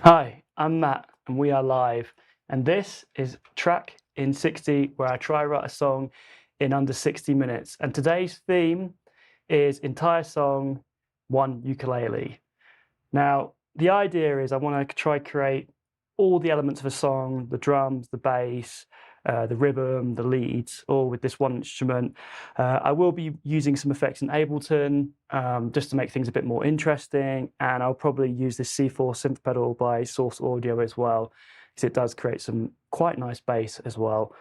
Hi, I'm Matt and we are live, and this is Track in 60, where I try write a song in under 60 minutes. And today's theme is entire song, one ukulele. Now, the idea is I want to try create all the elements of a song, the drums, the bass, the rhythm, the leads, all with this one instrument. I will be using some effects in Ableton just to make things a bit more interesting, and I'll probably use this C4 synth pedal by Source Audio as well, because it does create some quite nice bass as well.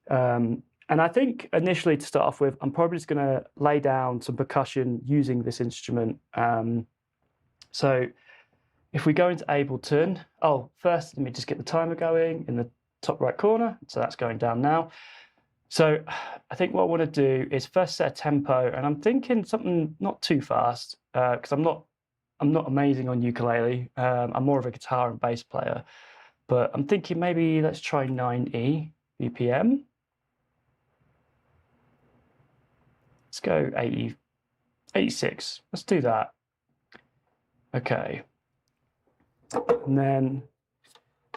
And I think initially, to start off with, I'm probably just going to lay down some percussion using this instrument. So if we go into Ableton, first let me just get the timer going in the top right corner. So that's going down now. So I think what I want to do is first set a tempo, and I'm thinking something not too fast because I'm not amazing on ukulele. I'm more of a guitar and bass player, but I'm thinking maybe let's try 90 BPM. Let's go 80, 86. Let's do that. Okay. And then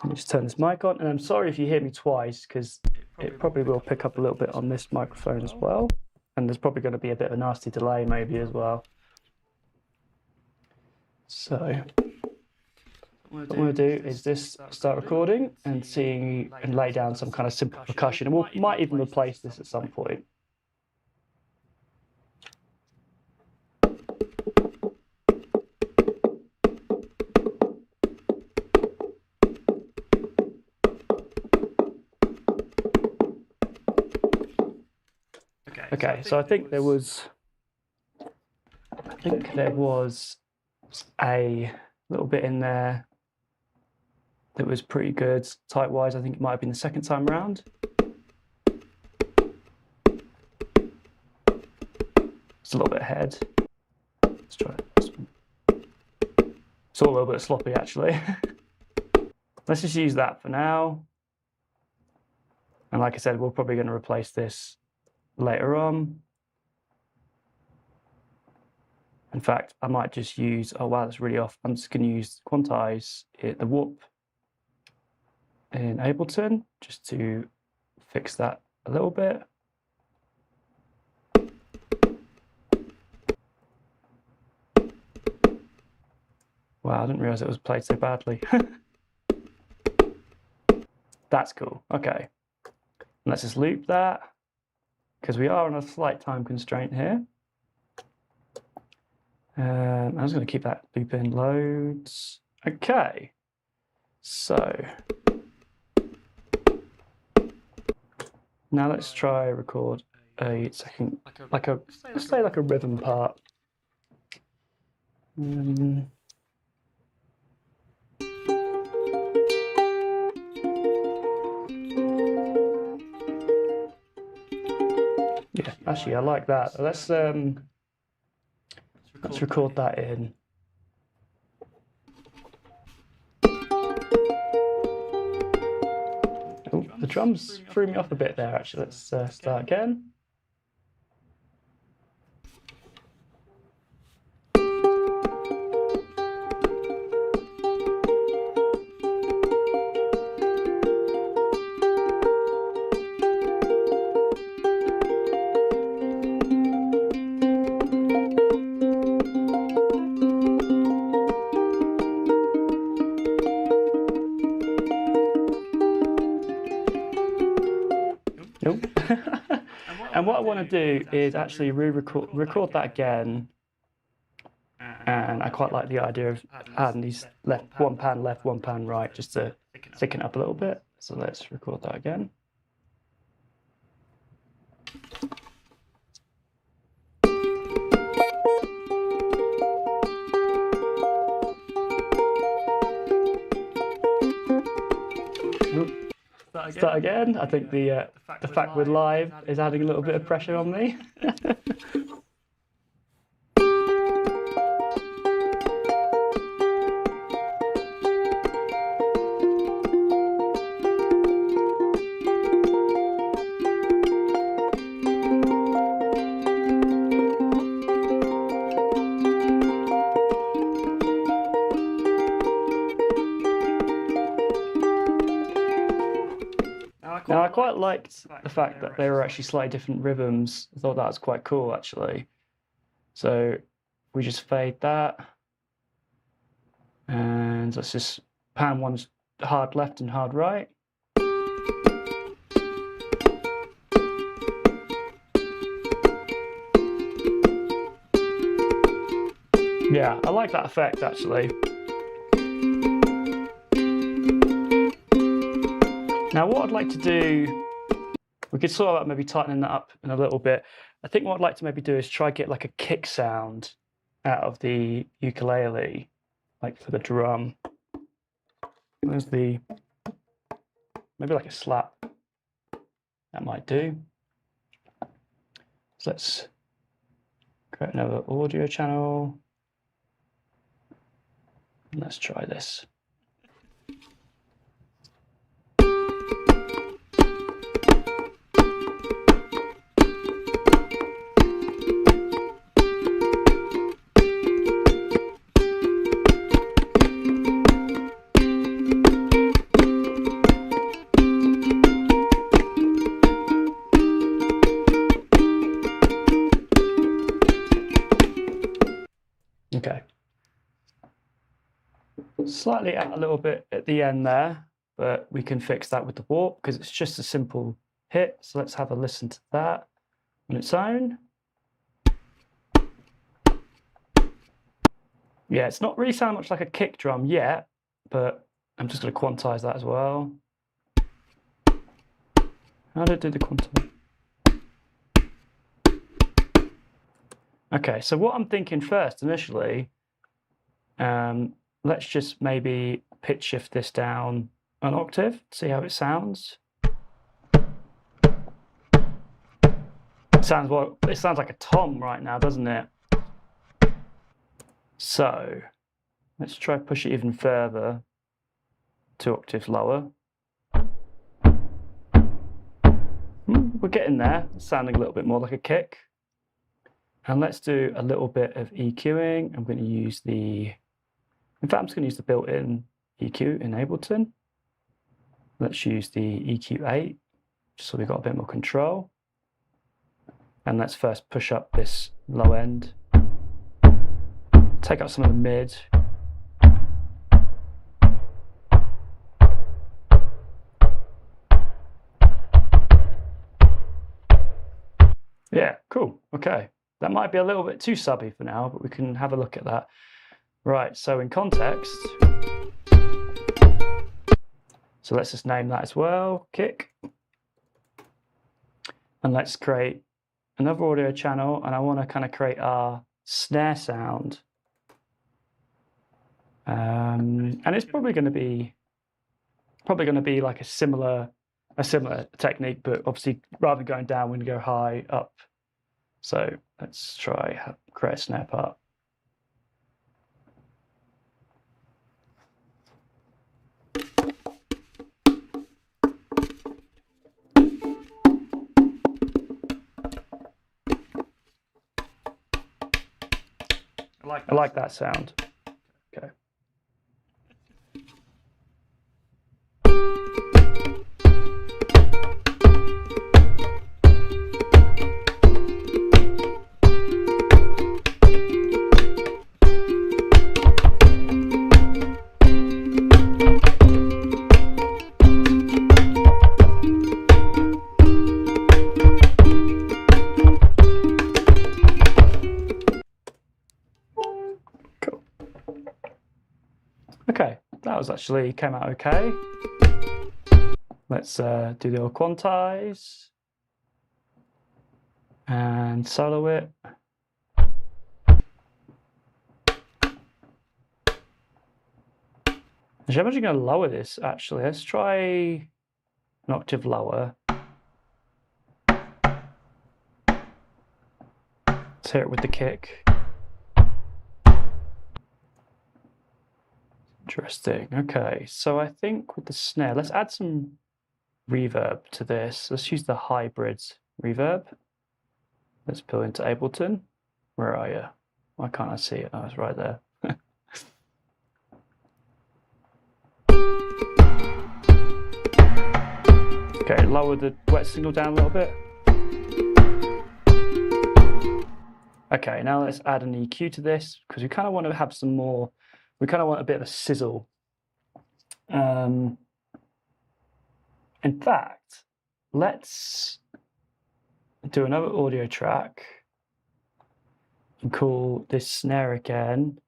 let me just turn this mic on, and I'm sorry if you hear me twice, because it probably will pick up a little bit on this microphone as well, and there's probably going to be a bit of a nasty delay maybe as well. So what I'm going to do is just start recording and lay down some kind of simple percussion, and we might even replace this at some point. Okay, so I think there was a little bit in there that was pretty good. Tight-wise, I think it might have been the second time around. It's a little bit ahead. Let's try this one. It's all a little bit sloppy, actually. Let's just use that for now. And like I said, we're probably going to replace this later on. In fact, I might just use, oh wow, that's really off. I'm just going to use quantize the whoop in Ableton just to fix that a little bit. Wow, I didn't realize it was played so badly. That's cool. Okay. Let's just loop that, because we are on a slight time constraint here. I'm just going to keep that loop in loads. Okay, so now let's try record a second, let's say like a rhythm part. Yeah, actually, I like that. Let's record that in. Oh, the drums threw me off a bit there, actually. Let's start again. Nope. And what I want to do is actually record that again. And I quite like the idea of adding these one pan left, one pan right, just to thicken up a little bit. So let's record that again. Start again. I think the fact we're live is adding a little bit of pressure on me. Now, I quite liked the fact that they were actually slightly different rhythms. I thought that was quite cool, actually. So we just fade that. And let's just pan one's hard left and hard right. Yeah, I like that effect, actually. Now, what I'd like to do, we could sort of maybe tighten that up in a little bit. I think what I'd like to maybe do is try get like a kick sound out of the ukulele, like for the drum. There's the, maybe like a slap. That might do. So let's create another audio channel. Let's try this. Okay. Slightly out a little bit at the end there, but we can fix that with the warp because it's just a simple hit. So let's have a listen to that on its own. Yeah, it's not really sounding much like a kick drum yet, but I'm just going to quantize that as well. How did I do the quantum? Okay, so what I'm thinking first initially, let's just maybe pitch shift this down an octave, see how it sounds. It sounds like a tom right now, doesn't it? So let's try push it even further, 2 octaves lower. We're getting there, it's sounding a little bit more like a kick. And let's do a little bit of EQing. I'm going to use in fact, I'm just going to use the built-in EQ in Ableton. Let's use the EQ8, just so we've got a bit more control. And let's first push up this low end. Take out some of the mid. Yeah, cool, okay. That might be a little bit too subby for now, but we can have a look at that. Right, so in context, so let's just name that as well, kick. And let's create another audio channel, and I want to kind of create our snare sound. And it's probably going to be like a similar technique, but obviously rather than going down, we're going to go high up. So let's try create a snare part. I like that sound. Okay. Okay, that was actually came out okay. Let's do the old quantize and solo it. Actually, I'm actually going to lower this. Actually, let's try an octave lower. Let's hear it with the kick. Interesting. Okay, so I think with the snare, let's add some reverb to this. Let's use the hybrid reverb. Let's pull into Ableton. Where are you? Why can't I see it? Oh, it's right there. Okay, lower the wet signal down a little bit. Okay, now let's add an EQ to this because we kind of want to have some more, we kind of want a bit of a sizzle. In fact, let's do another audio track and call this snare again.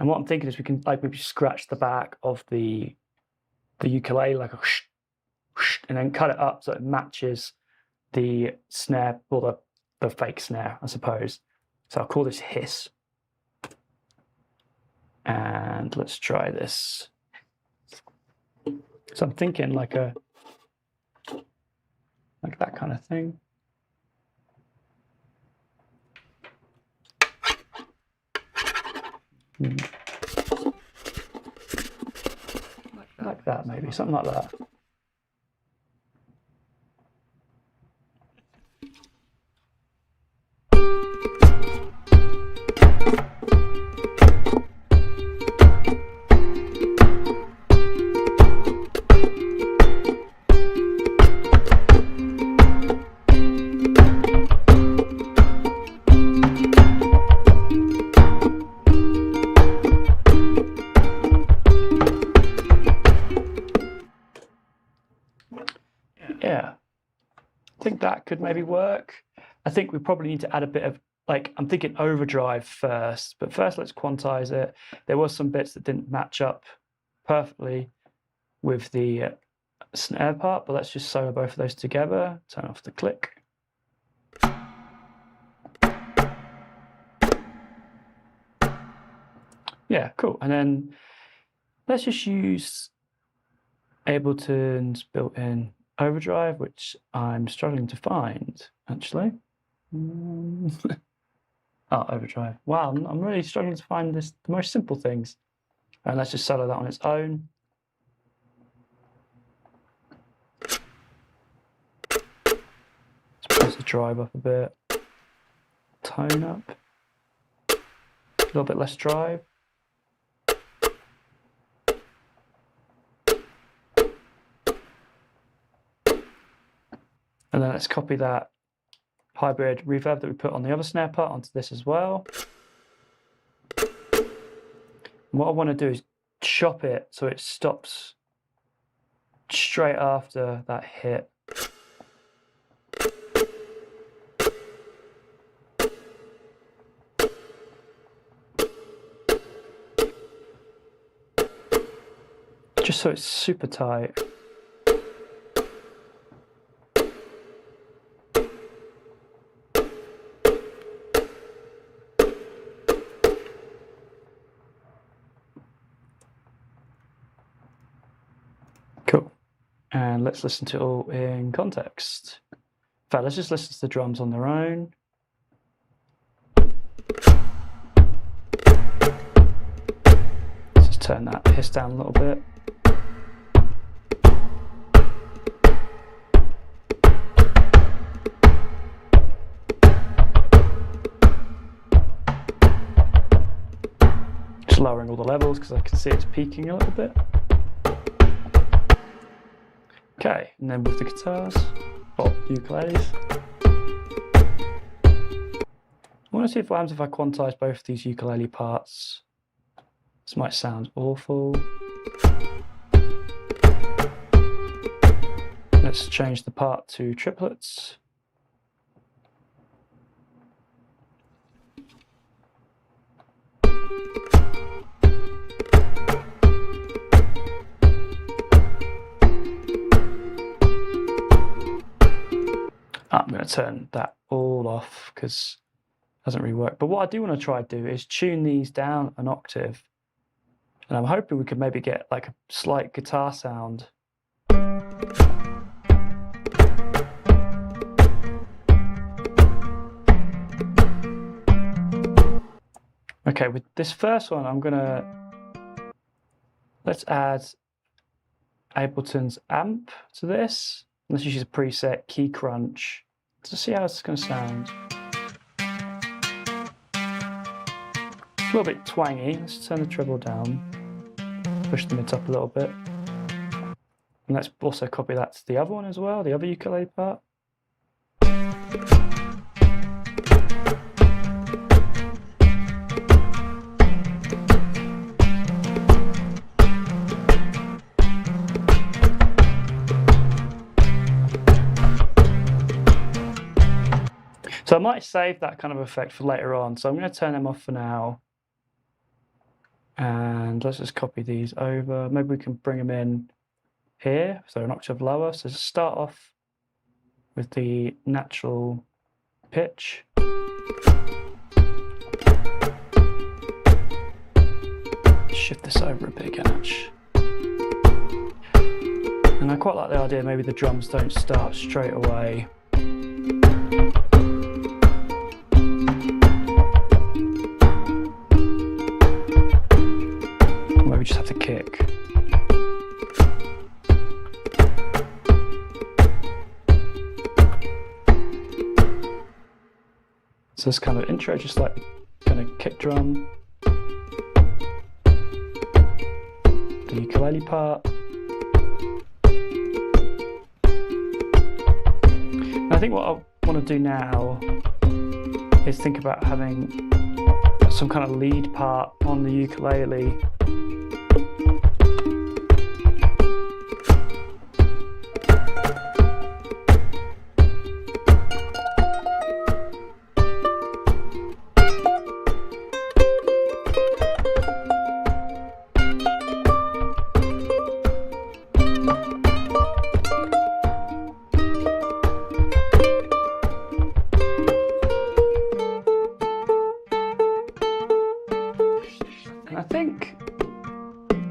And what I'm thinking is we can like maybe scratch the back of the ukulele like a whoosh, whoosh, and then cut it up so it matches the snare, or the fake snare, I suppose. So I'll call this hiss. And let's try this. So I'm thinking like that kind of thing. Like that, maybe, something like that. Yeah, I think that could maybe work. I think we probably need to add a bit of, like, I'm thinking overdrive first, but first let's quantize it. There was some bits that didn't match up perfectly with the snare part, but let's just solo both of those together. Turn off the click. Yeah, cool. And then let's just use Ableton's built-in overdrive, which I'm struggling to find, actually. Oh, overdrive. Wow, I'm really struggling to find the most simple things. And let's just solo that on its own. Let's press the drive up a bit. Tone up. A little bit less drive. And then let's copy that hybrid reverb that we put on the other snare part onto this as well. And what I want to do is chop it so it stops straight after that hit. Just so it's super tight. Cool. And let's listen to it all in context. In fact, let's just listen to the drums on their own. Let's just turn that hiss down a little bit. Just lowering all the levels because I can see it's peaking a little bit. Okay, and then with the guitars, or ukuleles. I want to see what happens if I quantize both of these ukulele parts. This might sound awful. Let's change the part to triplets. I'm going to turn that all off because it doesn't really work. But what I do want to try to do is tune these down an octave. And I'm hoping we could maybe get like a slight guitar sound. Okay, with this first one, let's add Ableton's amp to this. Let's use a preset key crunch to see how it's going to sound. A little bit twangy. Let's turn the treble down, push the mids up a little bit. And let's also copy that to the other one as well, the other ukulele part. So I might save that kind of effect for later on. So I'm going to turn them off for now. And let's just copy these over. Maybe we can bring them in here, so an octave lower. So just start off with the natural pitch. Shift this over a bit again, actually. And I quite like the idea maybe the drums don't start straight away. We just have to kick. So this kind of intro, just like kind of kick drum, the ukulele part. And I think what I want to do now is think about having some kind of lead part on the ukulele. I think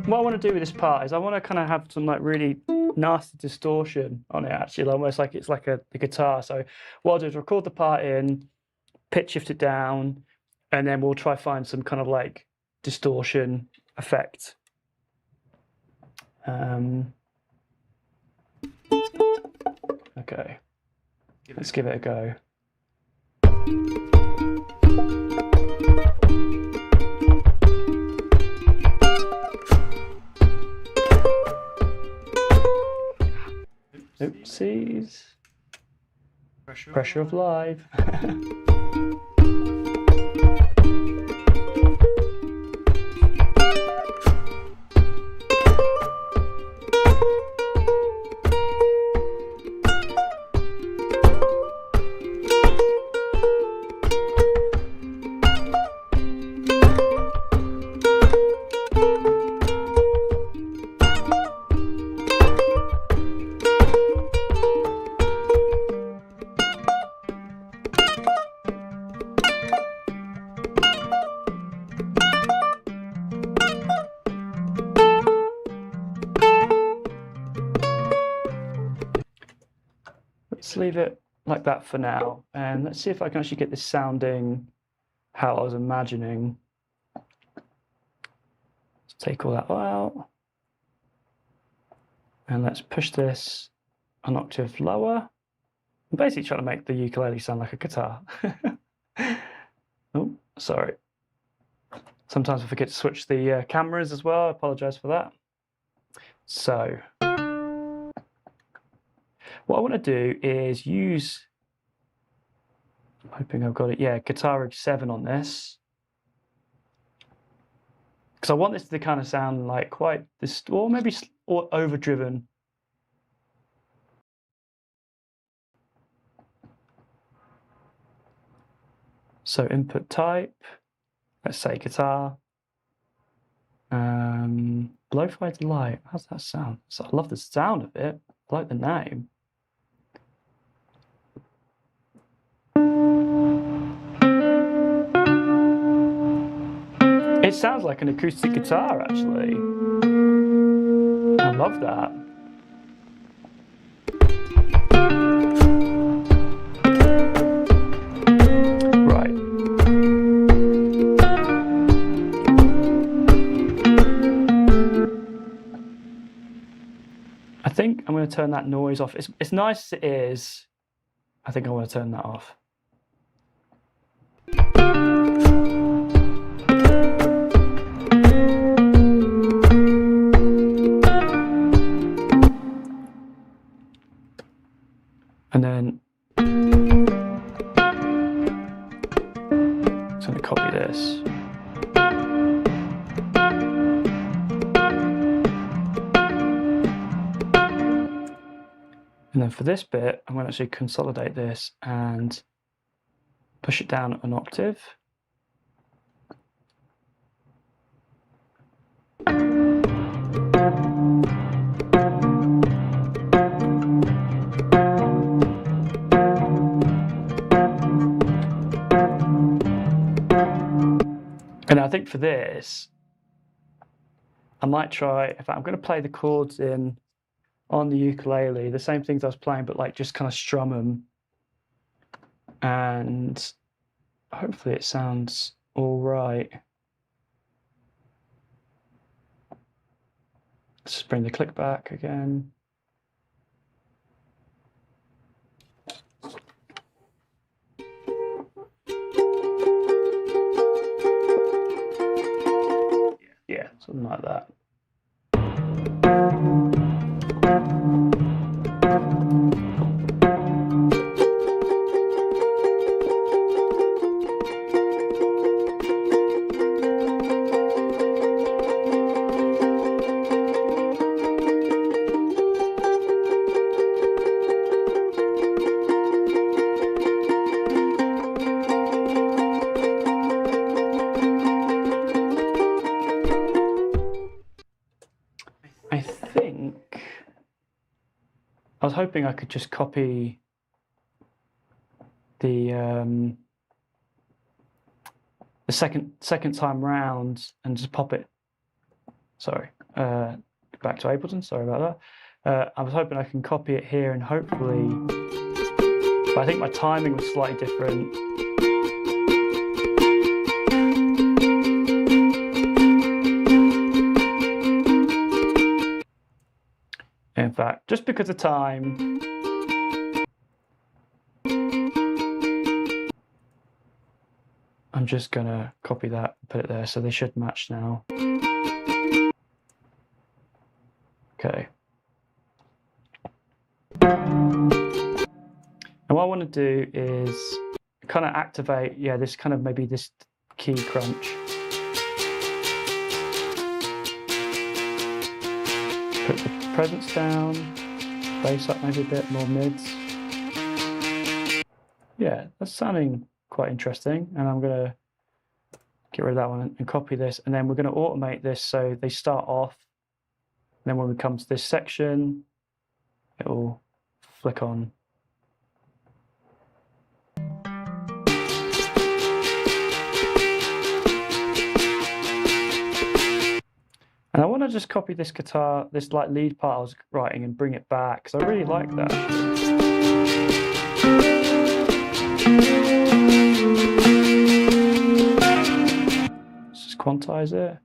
what I want to do with this part is I want to kind of have some like really nasty distortion on it, actually, almost like it's like the guitar. So what I'll do is record the part in, pitch shift it down, and then we'll try find some kind of like distortion effect. Okay, let's give it a go. Oopsies. Pressure of live. Let's leave it like that for now, and let's see if I can actually get this sounding how I was imagining. Let's take all that out, and let's push this an octave lower. I'm basically trying to make the ukulele sound like a guitar. Oh, sorry. Sometimes I forget to switch the cameras as well. I apologize for that. So what I want to do is use, I'm hoping I've got it, yeah, Guitar Rig 7 on this. Because I want this to kind of sound like quite this, or maybe overdriven. So input type, let's say guitar. Lo-Fi Delight, how's that sound? So I love the sound of it, I like the name. It sounds like an acoustic guitar, actually. I love that. Right. I think I'm going to turn that noise off. It's nice as it is. I think I want to turn that off. And then I'm just going to copy this. And then for this bit, I'm going to actually consolidate this and push it down an octave. And I think for this, I might try, in fact, I'm going to play the chords in on the ukulele, the same things I was playing, but like just kind of strum them. And hopefully it sounds all right. Let's just bring the click back again. Yeah, something like that. I was hoping I could just copy the second time round and just pop it. Sorry, back to Ableton. Sorry about that. I was hoping I can copy it here and hopefully, but I think my timing was slightly different. In fact, just because of time, I'm just gonna copy that and put it there, so they should match now. Okay. And what I want to do is kind of activate, yeah, this kind of maybe this key crunch. Put the presence down, bass up maybe a bit, more mids. Yeah, that's sounding quite interesting. And I'm going to get rid of that one and copy this. And then we're going to automate this so they start off. And then when we come to this section, it will flick on. And I want to just copy this guitar, this like lead part I was writing, and bring it back because I really like that. Let's just quantize it.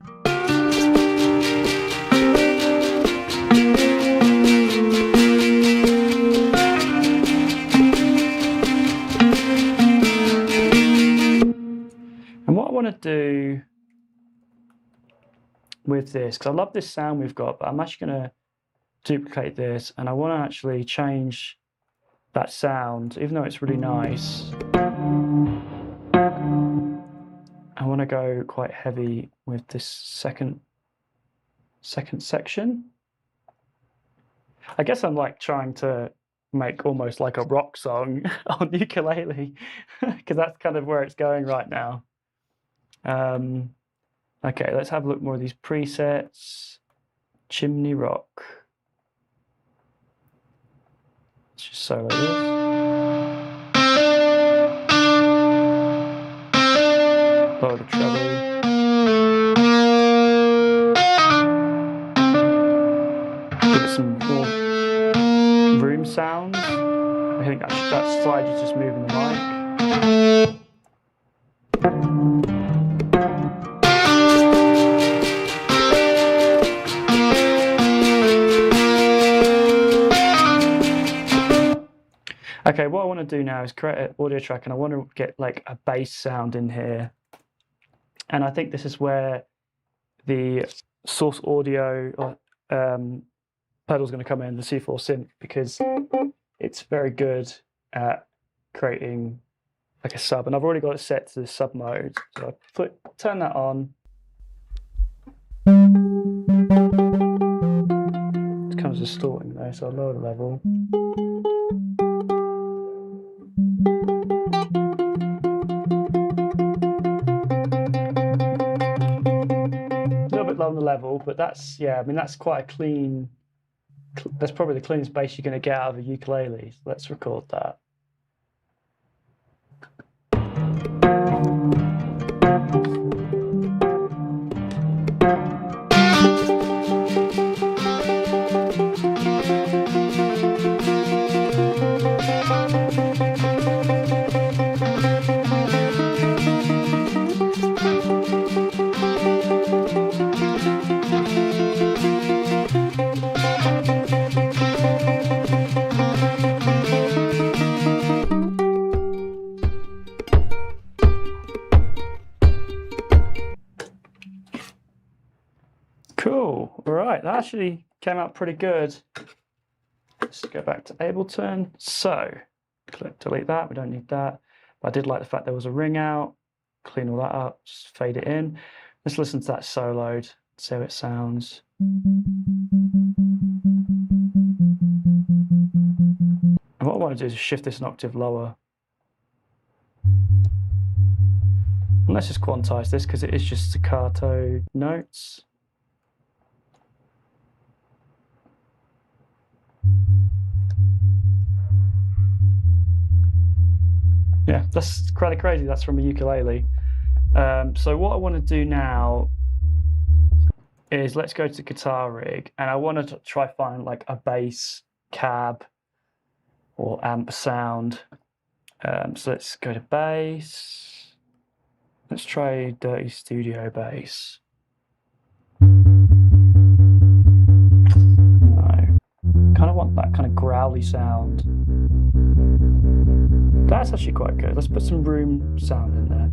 And what I want to do with this, because I love this sound we've got, but I'm actually going to duplicate this and I want to actually change that sound, even though it's really nice. I want to go quite heavy with this second section. I guess I'm like trying to make almost like a rock song on ukulele because that's kind of where it's going right now. Okay, let's have a look more of these presets. Chimney rock. Let's just solo this. Lower the treble. Give it some more room sounds. I think that slide is just moving the mic. Okay, what I want to do now is create an audio track and I want to get like a bass sound in here. And I think this is where the source audio pedal is going to come in, the C4 synth, because it's very good at creating like a sub, and I've already got it set to the sub mode. So I turn that on. It comes distorting though, so I'll lower the level. A little bit low on the level, but that's, yeah, I mean, that's quite a clean, that's probably the cleanest bass you're going to get out of a ukulele. So let's record that. Cool. All right, that actually came out pretty good. Let's go back to Ableton. So, click delete that. We don't need that. But I did like the fact there was a ring out. Clean all that up. Just fade it in. Let's listen to that soloed. See how it sounds. And what I want to do is shift this an octave lower. And let's just quantize this because it is just staccato notes. Yeah, that's kind of crazy. That's from a ukulele. So what I want to do now is let's go to guitar rig, and I want to try find like a bass cab or amp sound. So let's go to bass. Let's try Dirty Studio Bass. No, kind of want that kind of growly sound. That's actually quite good. Let's put some room sound in there.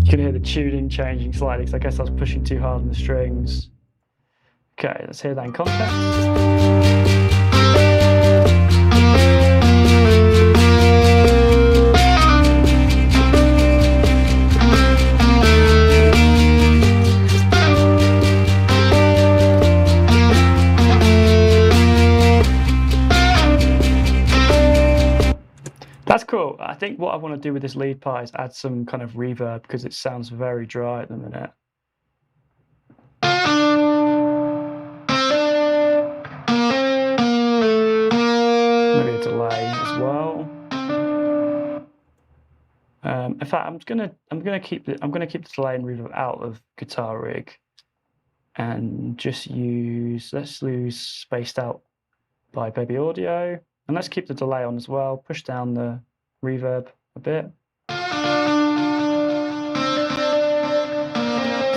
You can hear the tuning changing slightly, because I guess I was pushing too hard on the strings. Okay, let's hear that in context. That's cool. I think what I want to do with this lead part is add some kind of reverb because it sounds very dry at the minute. Maybe a delay as well. In fact, I'm gonna keep the delay and reverb out of guitar rig, and just let's use Spaced Out by Baby Audio. And let's keep the delay on as well. Push down the reverb a bit.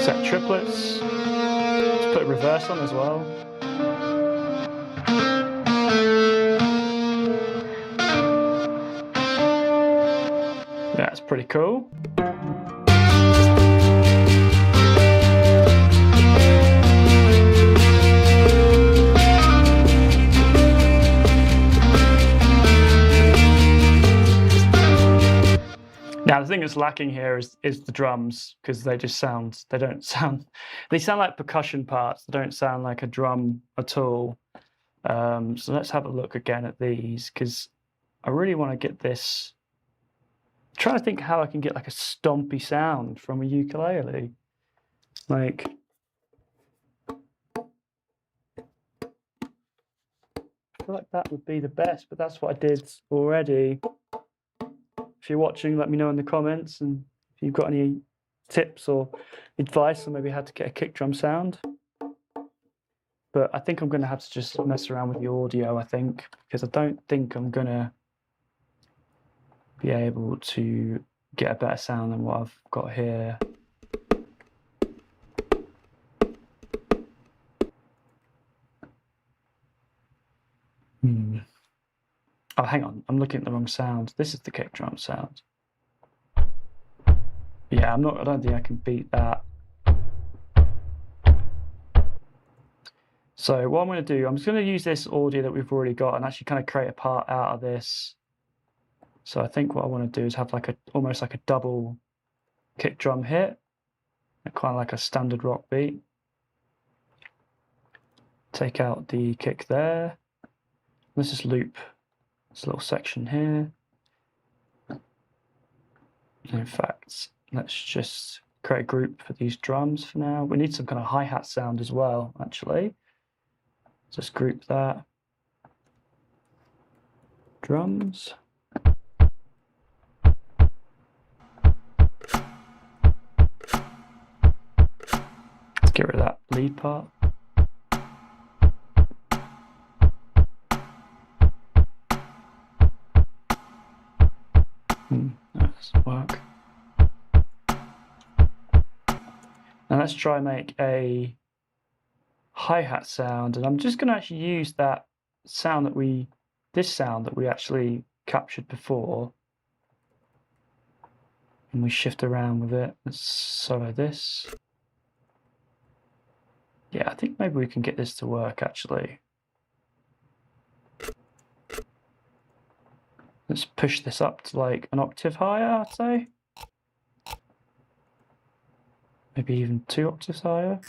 Set triplets. Let's put reverse on as well. Yeah, it's pretty cool. Now the thing that's lacking here is the drums, because they sound like percussion parts. They don't sound like a drum at all. So let's have a look again at these, because I really want to get this. I'm trying to think how I can get like a stompy sound from a ukulele. Like, I feel like that would be the best, but that's what I did already. If you're watching, let me know in the comments, and if you've got any tips or advice on maybe how to get a kick drum sound. But I think I'm going to have to just mess around with the audio, I think, because I don't think I'm going to be able to get a better sound than what I've got here. Oh, hang on, I'm looking at the wrong sound. This is the kick drum sound. Yeah, I don't think I can beat that. So what I'm going to do, I'm just going to use this audio that we've already got and actually kind of create a part out of this. So I think what I want to do is have like almost like a double kick drum hit, kind of like a standard rock beat. Take out the kick there. Let's just loop this little section here. In fact, let's just create a group for these drums for now. We need some kind of hi-hat sound as well, actually. Just group that. Drums. Let's get rid of that lead part. That doesn't work. Now let's try and make a hi-hat sound, and I'm just going to actually use that sound that we actually captured before, and we shift around with it. Let's solo this. Yeah, I think maybe we can get this to work actually. Let's push this up to like an octave higher, I'd say. Maybe even 2 octaves higher.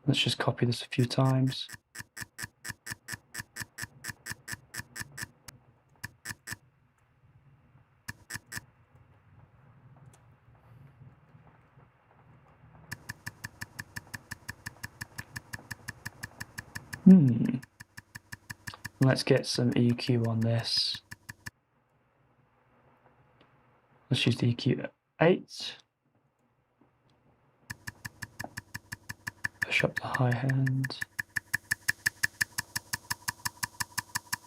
Let's just copy this a few times. Let's get some EQ on this. Let's use the EQ 8. Push up the high end.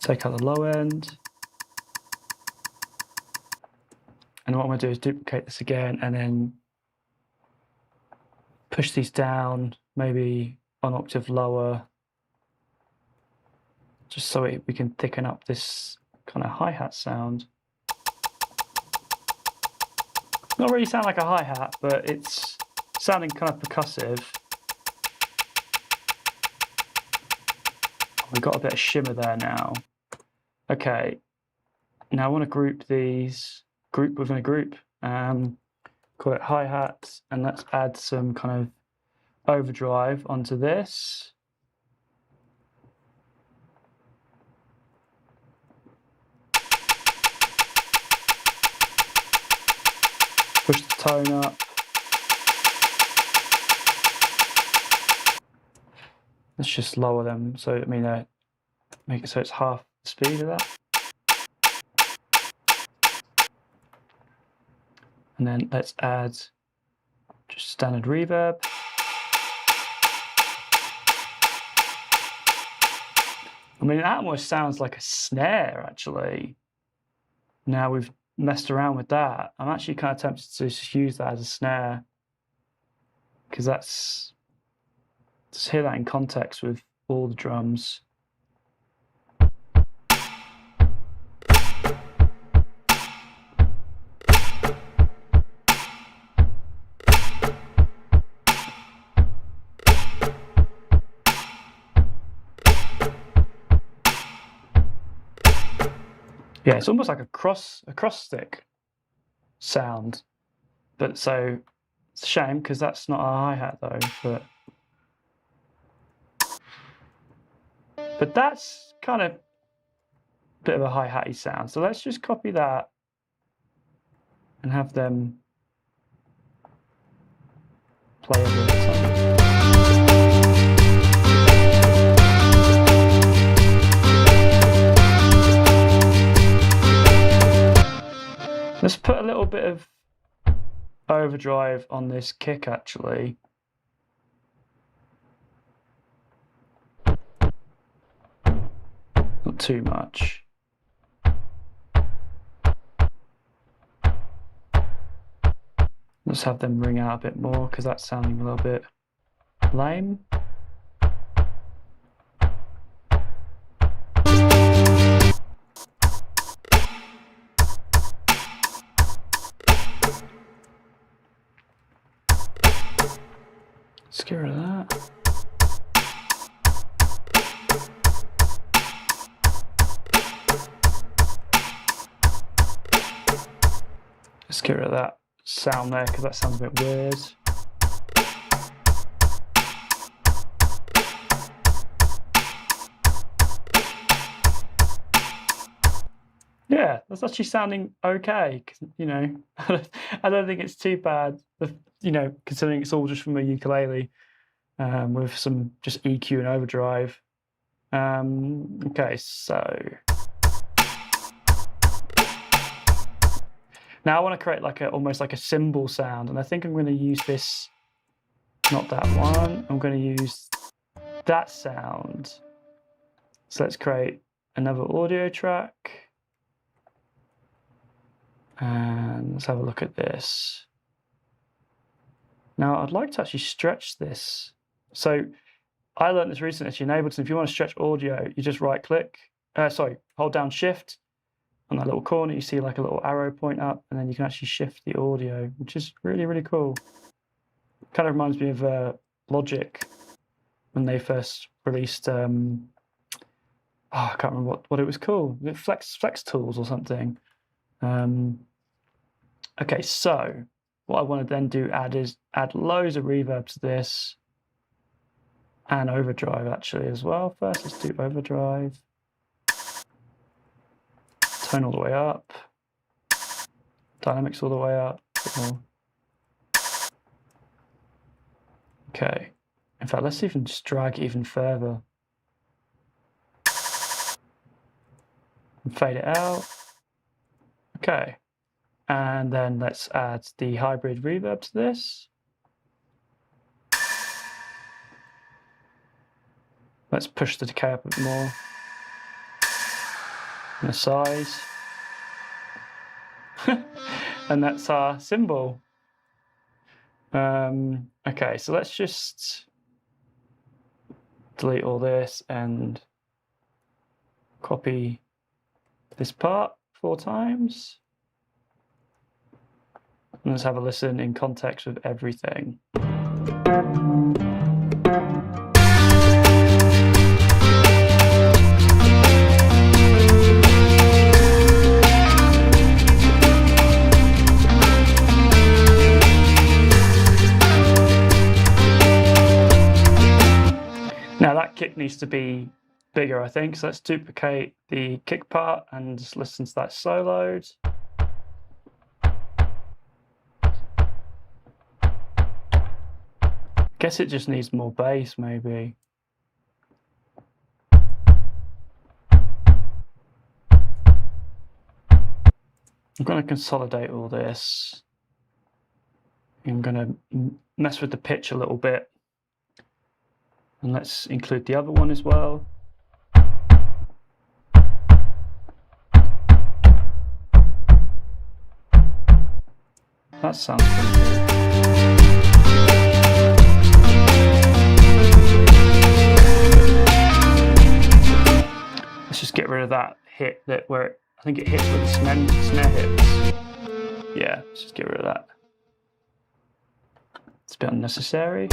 Take out the low end. And what I'm going to do is duplicate this again and then push these down, maybe an octave lower, just so we can thicken up this kind of hi-hat sound. Not really sound like a hi-hat, but it's sounding kind of percussive. We've got a bit of shimmer there now. Okay, now I want to group these, group within a group, call it hi-hat, and let's add some kind of overdrive onto this. Push the tone up. Let's just lower them, so I mean, make it so it's half the speed of that. And then let's add just standard reverb. I mean, that almost sounds like a snare, actually. Now we've messed around with that. I'm actually kind of tempted to just use that as a snare, because that's, just hear that in context with all the drums. Yeah, it's almost like a cross stick sound, but so it's a shame because that's not a hi-hat though. But that's kind of a bit of a hi-hatty sound. So let's just copy that and have them play over the time. Let's put a little bit of overdrive on this kick actually. Not too much. Let's have them ring out a bit more because that's sounding a little bit lame. Let's get rid of that. Let's get rid of that sound there because that sounds a bit weird. Yeah, that's actually sounding okay. You know, I don't think it's too bad. You know, considering it's all just from a ukulele with some just EQ and overdrive. Okay, so now I want to create like almost like a cymbal sound, and I think I'm going to use this. Not that one. I'm going to use that sound. So let's create another audio track. And let's have a look at this. Now, I'd like to actually stretch this. So I learned this recently actually in Ableton. If you want to stretch audio, you just right-click. Hold down Shift. On that little corner, you see like a little arrow point up, and then you can actually shift the audio, which is really, really cool. Kind of reminds me of Logic when they first released. I can't remember what it was called. Flex Tools or something. Okay, so what I want to then do is add loads of reverb to this and overdrive actually as well. First, let's do overdrive. Tone all the way up. Dynamics all the way up. Okay. In fact, let's even just drag it even further. And fade it out. Okay. And then let's add the hybrid reverb to this. Let's push the decay up a bit more. And the size. And that's our cymbal. Okay, so let's just delete all this and copy this part 4 times. And let's have a listen in context with everything. Now that kick needs to be bigger, I think. So let's duplicate the kick part and just listen to that soloed. Guess it just needs more bass, maybe. I'm going to consolidate all this. I'm going to mess with the pitch a little bit. And let's include the other one as well. That sounds pretty good. Let's just get rid of that hit where I think it hits where the snare hits. Yeah, let's just get rid of that. It's a bit unnecessary.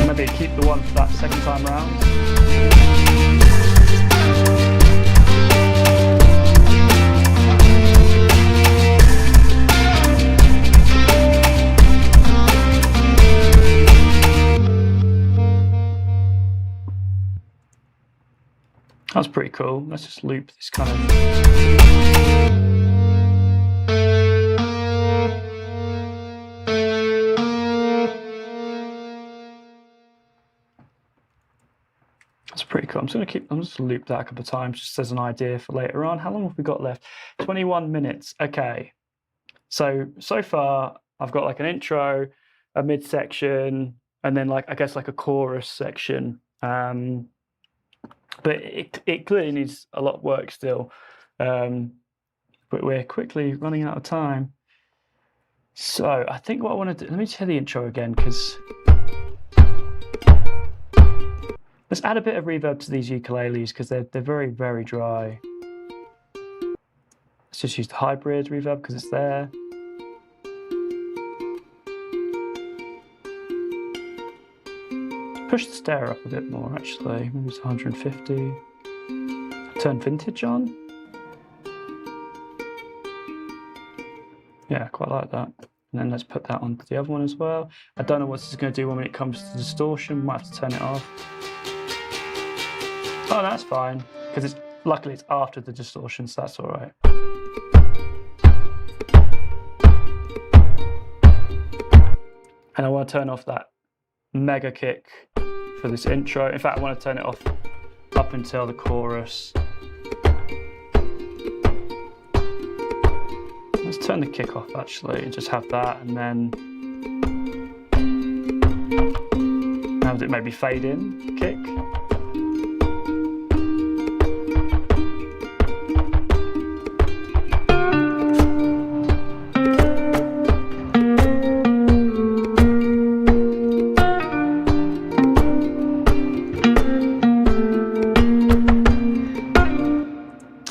Maybe keep the one for that second time round. That's pretty cool. Let's just loop this kind of. That's pretty cool. I'm just gonna loop that a couple of times just as an idea for later on. How long have we got left? 21 minutes. Okay. So far I've got like an intro, a midsection, and then like I guess like a chorus section. But it clearly needs a lot of work still. But we're quickly running out of time. So I think what I want to do, let me just hear the intro again, because let's add a bit of reverb to these ukuleles because they're very, very dry. Let's just use the hybrid reverb because it's there. Push the Snare up a bit more actually, maybe it's 150. Turn vintage on. Yeah, I quite like that. And then let's put that onto the other one as well. I don't know what this is going to do when it comes to distortion. Might have to turn it off. Oh, that's fine, because luckily it's after the distortion, so that's all right. And I want to turn off that mega kick for this intro. In fact, I want to turn it off up until the chorus. Let's turn the kick off actually, and just have that, and then have it maybe fade in the kick.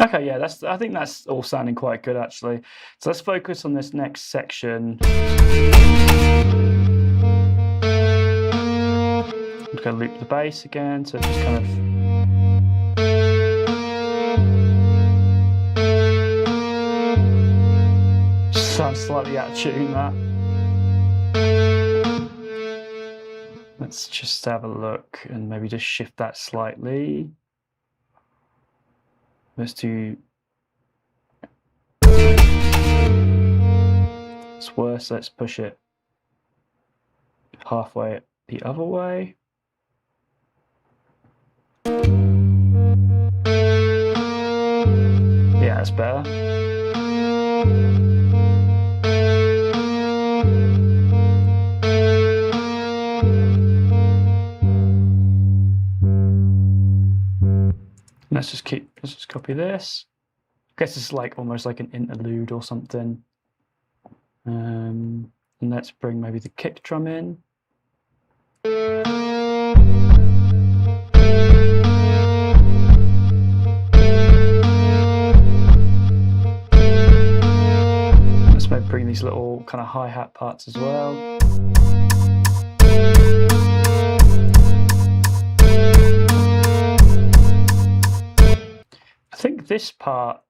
Okay, yeah, I think that's all sounding quite good actually. So let's focus on this next section. I'm just going to loop the bass again, so just kind of sounds slightly out of tune, that. Let's just have a look and maybe just shift that slightly. Let's do. It's worse, let's push it halfway the other way. Yeah, that's better. Let's just copy this. I guess it's like almost like an interlude or something. And let's bring maybe the kick drum in. Let's maybe bring these little kind of hi-hat parts as well. I think this part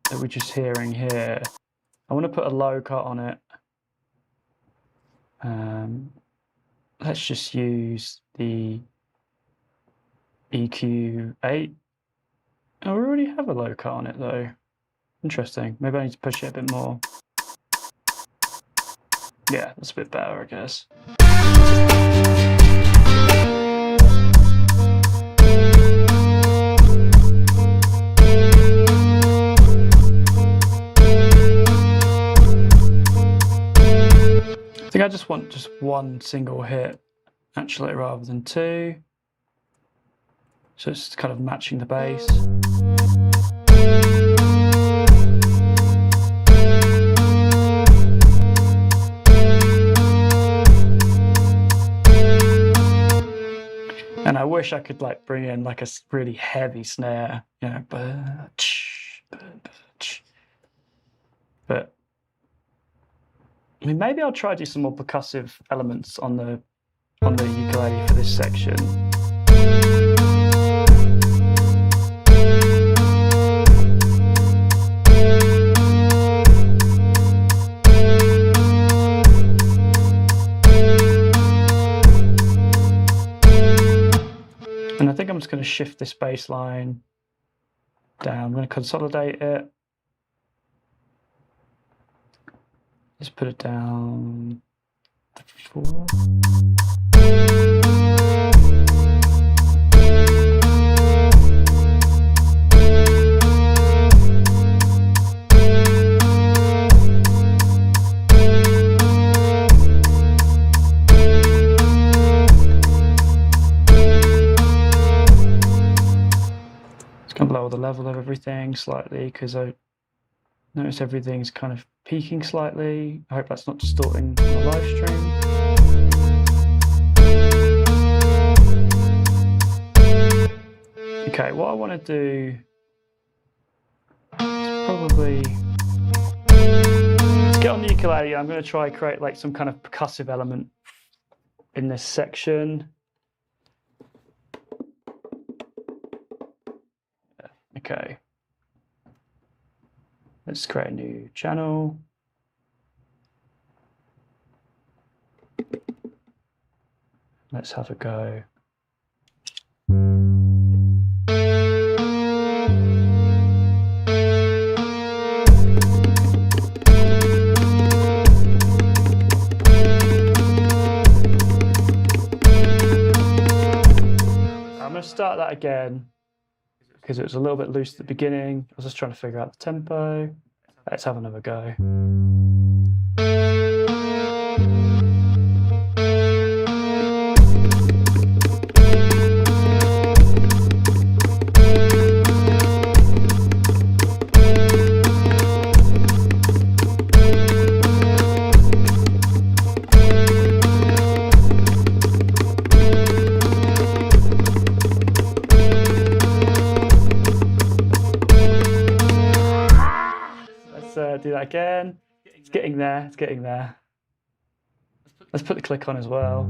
that we're just hearing here, I want to put a low cut on it. Let's just use the EQ8. Oh, we already have a low cut on it though. Interesting. Maybe I need to push it a bit more. Yeah, that's a bit better, I guess. I think I just want just one single hit actually rather than two. So it's kind of matching the bass. And I wish I could like bring in like a really heavy snare, you know, but I mean, maybe I'll try to do some more percussive elements on the ukulele for this section. And I think I'm just going to shift this bass line down. I'm going to consolidate it. Let's put it down to 4. It's going to lower the level of everything slightly because I notice everything's kind of peaking slightly. I hope that's not distorting the live stream. Okay, what I want to do Probably, let's get on the ukulele. I'm going to try create like some kind of percussive element in this section. Okay. Let's create a new channel. Let's have a go. I'm going to start that again because it was a little bit loose at the beginning. I was just trying to figure out the tempo. Let's have another go. Do that again. It's getting there. It's getting there. Let's put the click on as well.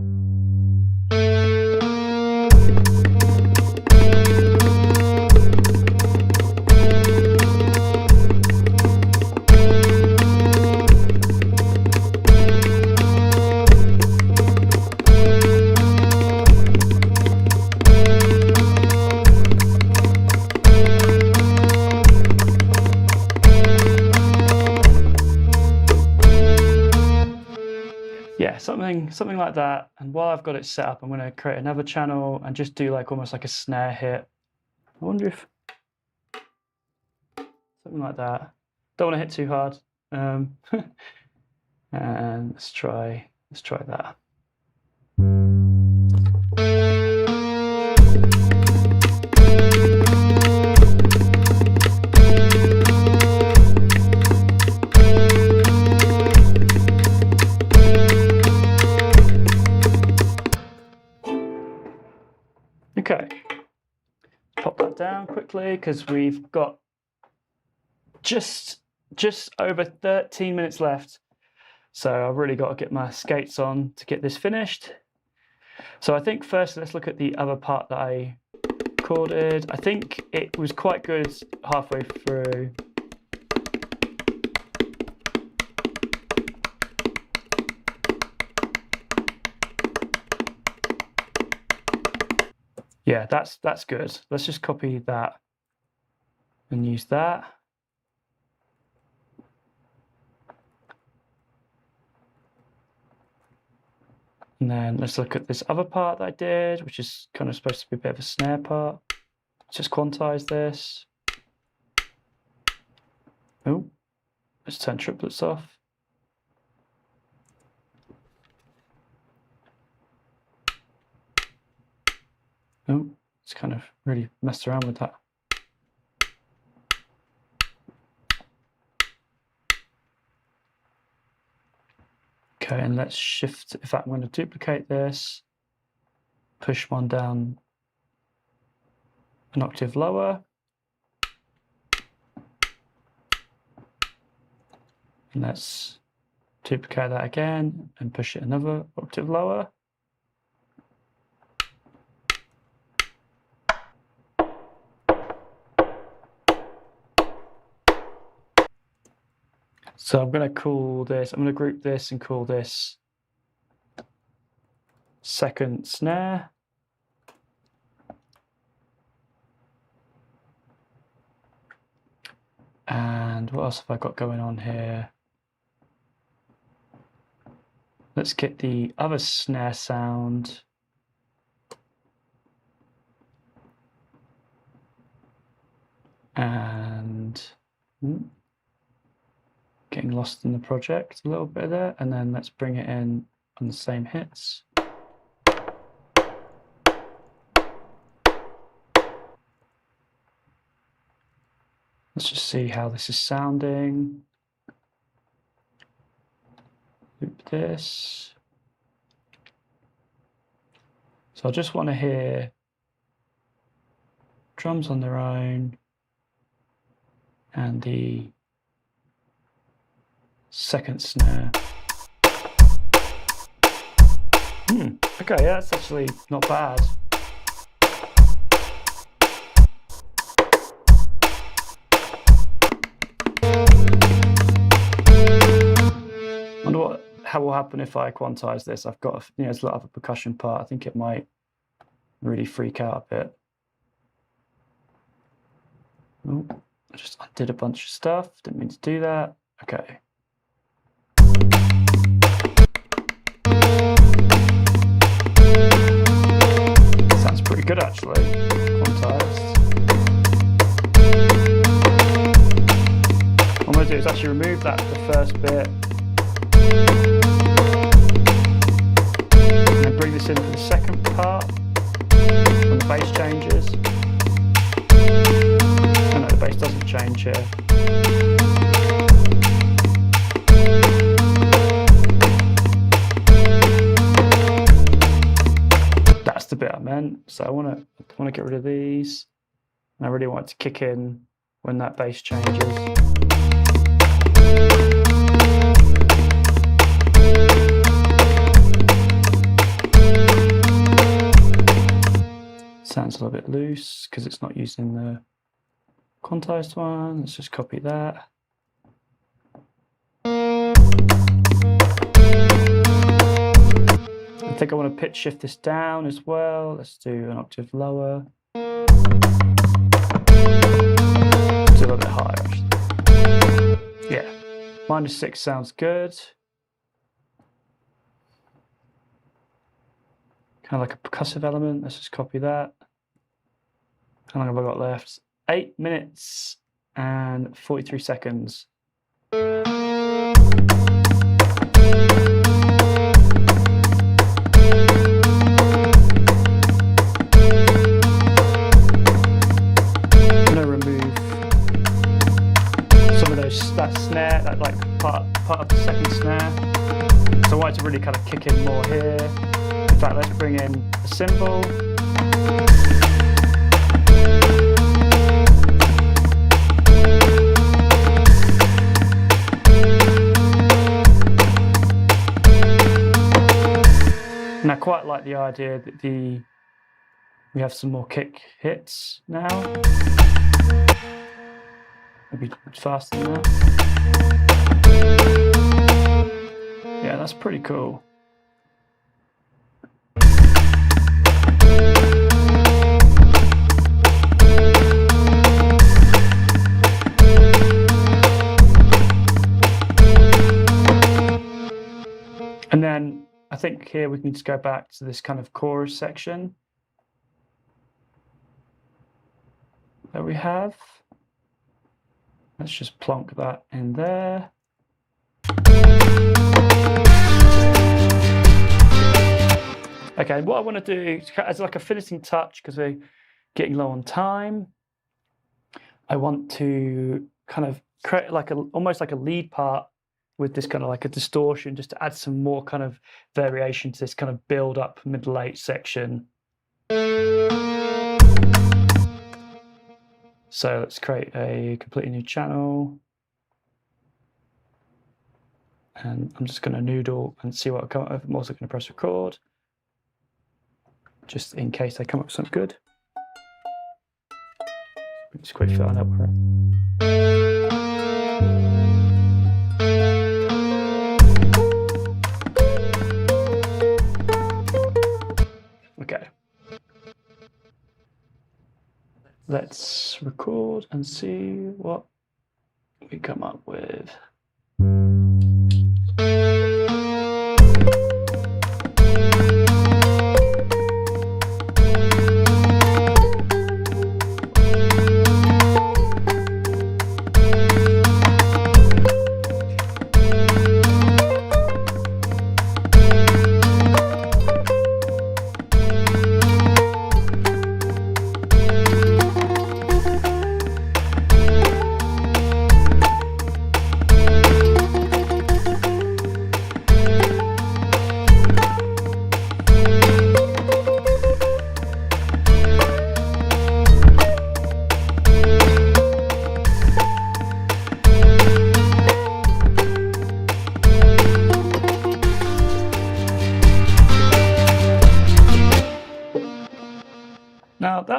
Yeah, something like that. And while I've got it set up, I'm going to create another channel and just do like almost like a snare hit. I wonder if something like that. Don't want to hit too hard. And let's try that. Okay, pop that down quickly because we've got just over 13 minutes left. So I've really got to get my skates on to get this finished. So I think first let's look at the other part that I recorded. I think it was quite good halfway through. Yeah, that's good. Let's just copy that and use that. And then let's look at this other part that I did, which is kind of supposed to be a bit of a snare part. Let's just quantize this. Oh, let's turn triplets off. Oh, it's kind of really messed around with that. Okay, and let's shift. In fact, I'm going to duplicate this, push one down an octave lower. And let's duplicate that again and push it another octave lower. So I'm going to call this, I'm going to group this and call this second snare. And what else have I got going on here? Let's get the other snare sound. And getting lost in the project a little bit there, and then let's bring it in on the same hits. Let's just see how this is sounding. Loop this. So I just want to hear drums on their own and the second snare. Okay, yeah, that's actually not bad. Wonder how will happen if I quantize this. I've got, there's a lot of a percussion part. I think it might really freak out a bit. Oh, I just undid a bunch of stuff. Didn't mean to do that. Okay. Sounds pretty good actually. Quantized. What I'm going to do is actually remove that for the first bit. And then bring this in for the second part when the bass changes. Oh no, the bass doesn't change here. That's the bit I meant. So I want to get rid of these. And I really want it to kick in when that bass changes. Sounds a little bit loose because it's not using the quantized one. Let's just copy that. I think I want to pitch shift this down as well. Let's do an octave lower. Do a little bit higher actually. Yeah, -6 sounds good. Kind of like a percussive element. Let's just copy that. How long have I got left? 8 minutes and 43 seconds. That snare, that like part of the second snare. So I want it to really kind of kick in more here. In fact, let's bring in a cymbal. And I quite like the idea that we have some more kick hits now. Maybe faster than that. Yeah, that's pretty cool. And then I think here we can just go back to this kind of chorus section that we have. Let's just plonk that in there. Okay, what I want to do as like a finishing touch, because we're getting low on time, I want to kind of create like almost like a lead part with this kind of like a distortion, just to add some more kind of variation to this kind of build up middle 8 section. So let's create a completely new channel. And I'm just going to noodle and see what I come up with. I'm also going to press record, just in case I come up with something good. Just quickly fill out where. Okay. Let's record and see what we come up with.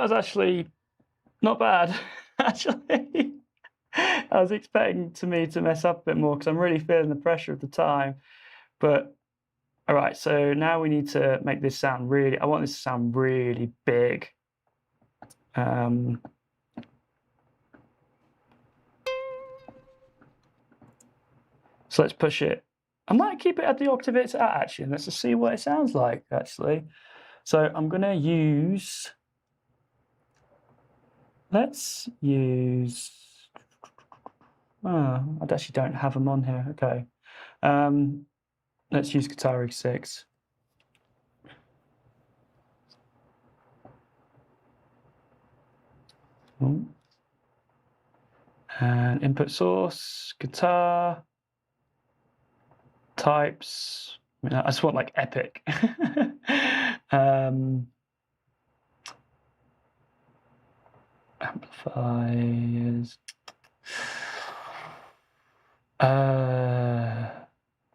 was actually not bad, actually. I was expecting me to mess up a bit more because I'm really feeling the pressure of the time. But all right, so now we need to make this sound really, I want this to sound really big. So let's push it. I might keep it at the octave it's at, actually, and let's just see what it sounds like, actually. So I'm going to use, let's use, I actually don't have them on here. Okay. Let's use guitar rig 6. And input source, guitar, types. I mean, I just want like epic. Amplifiers.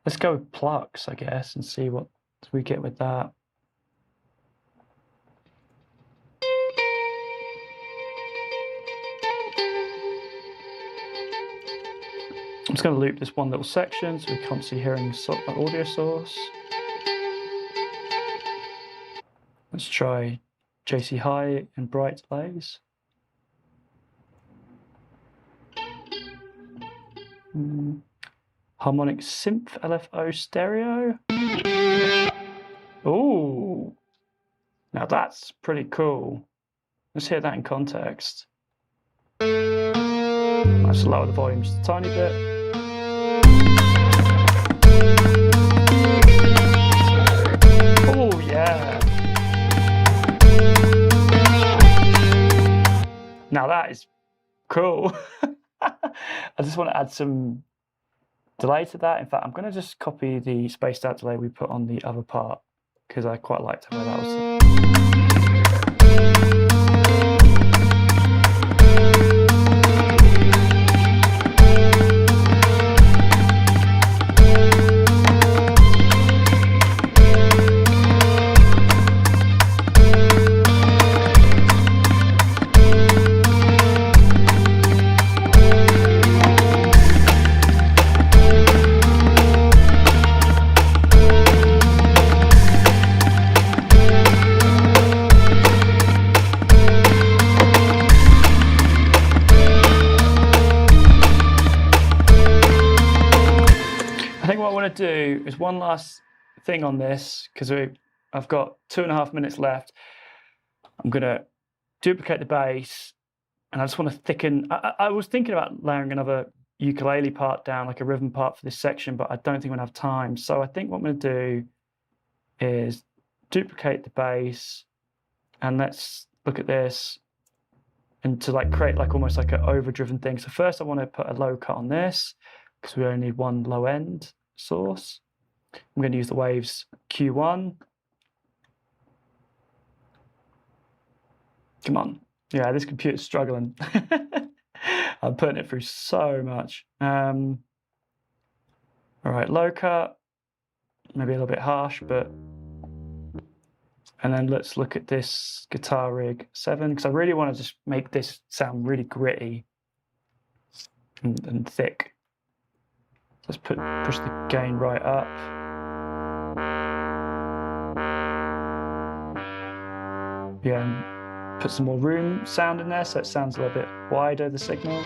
Let's go with plucks, I guess, and see what we get with that. I'm just going to loop this one little section so we can't see hearing audio source. Let's try JC High and Bright Blaze. Harmonic Synth LFO stereo. Ooh, now that's pretty cool. Let's hear that in context. Let's lower the volume just a tiny bit. Oh yeah. Now that is cool. I just want to add some delay to that. In fact, I'm going to just copy the spaced out delay we put on the other part because I quite liked the way that was. Do is one last thing on this because I've got 2.5 minutes left. I'm gonna duplicate the bass and I just want to thicken. I was thinking about layering another ukulele part down, like a rhythm part for this section, but I don't think I'm gonna have time. So I think what I'm gonna do is duplicate the bass and let's look at this and to like create like almost like an overdriven thing. So first I want to put a low cut on this because we only need one low end source. I'm going to use the waves Q1. Come on. Yeah, this computer's struggling. I'm putting it through so much. All right, low cut. Maybe a little bit harsh, but... And then let's look at this guitar rig 7, because I really want to just make this sound really gritty and thick. Let's push the gain right up. Yeah, and put some more room sound in there so it sounds a little bit wider, the signal.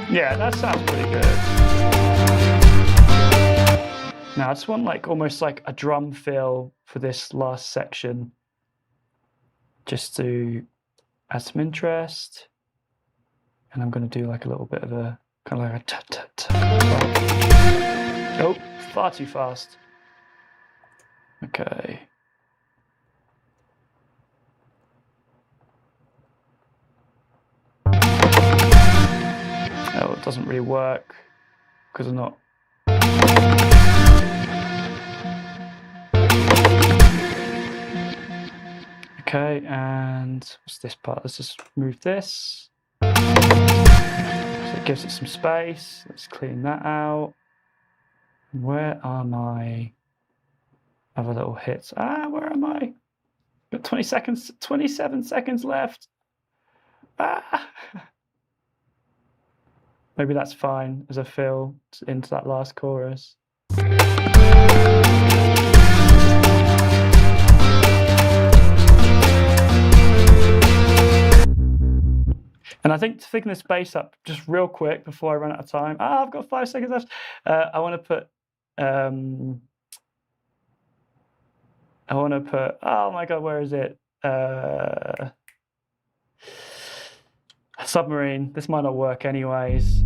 Yeah, that sounds pretty good. Now I just want like almost like a drum fill for this last section, just to add some interest. And I'm going to do like a little bit of a kind of like a ta-ta-ta. Oh, far too fast. Okay. Oh, it doesn't really work because I'm not. Okay, and what's this part? Let's just move this. So it gives it some space. Let's clean that out. Where are my other little hits? Where am I? Got 20 seconds, 27 seconds left. Maybe that's fine as a fill into that last chorus. And I think to thicken this bass up just real quick before I run out of time. I've got 5 seconds left. I want to put oh my god, where is it? Submarine. This might not work anyways.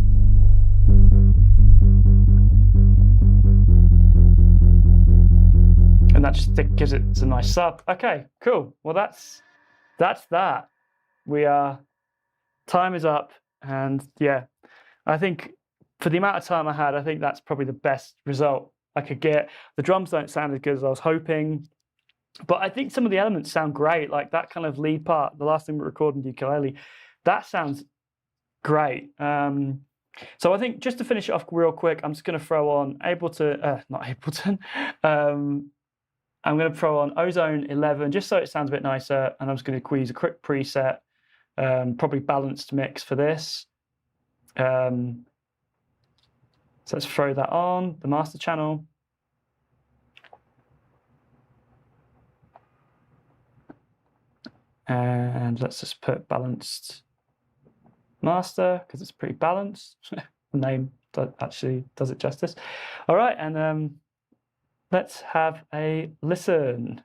And that just gives it a nice sub. Okay, cool. Well, that's that. Time is up, and yeah, I think for the amount of time I had, I think that's probably the best result I could get. The drums don't sound as good as I was hoping, but I think some of the elements sound great, like that kind of lead part, the last thing we recorded on the ukulele, that sounds great. So I think just to finish it off real quick, I'm just going to throw on not Ableton. I'm going to throw on Ozone 11 just so it sounds a bit nicer, and I'm just going to use a quick preset, probably balanced mix for this. So let's throw that on the master channel. And let's just put balanced master because it's pretty balanced. The name actually does it justice. All right, and let's have a listen.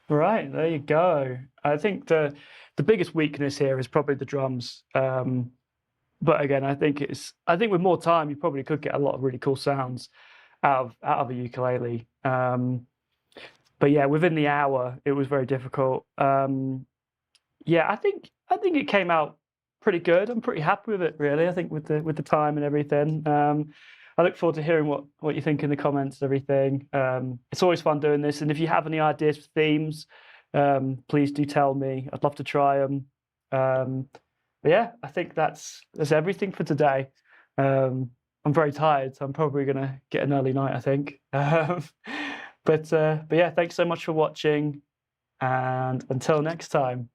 Right, there you go. I think the biggest weakness here is probably the drums. But again, I think with more time, you probably could get a lot of really cool sounds out of a ukulele. But yeah, within the hour, it was very difficult. Yeah, I think it came out pretty good. I'm pretty happy with it, really. I think with the time and everything. I look forward to hearing what you think in the comments and everything. It's always fun doing this, and if you have any ideas for themes, please do tell me. I'd love to try them. But yeah, I think that's everything for today. I'm very tired, so I'm probably gonna get an early night, I think. But yeah, thanks so much for watching, and until next time.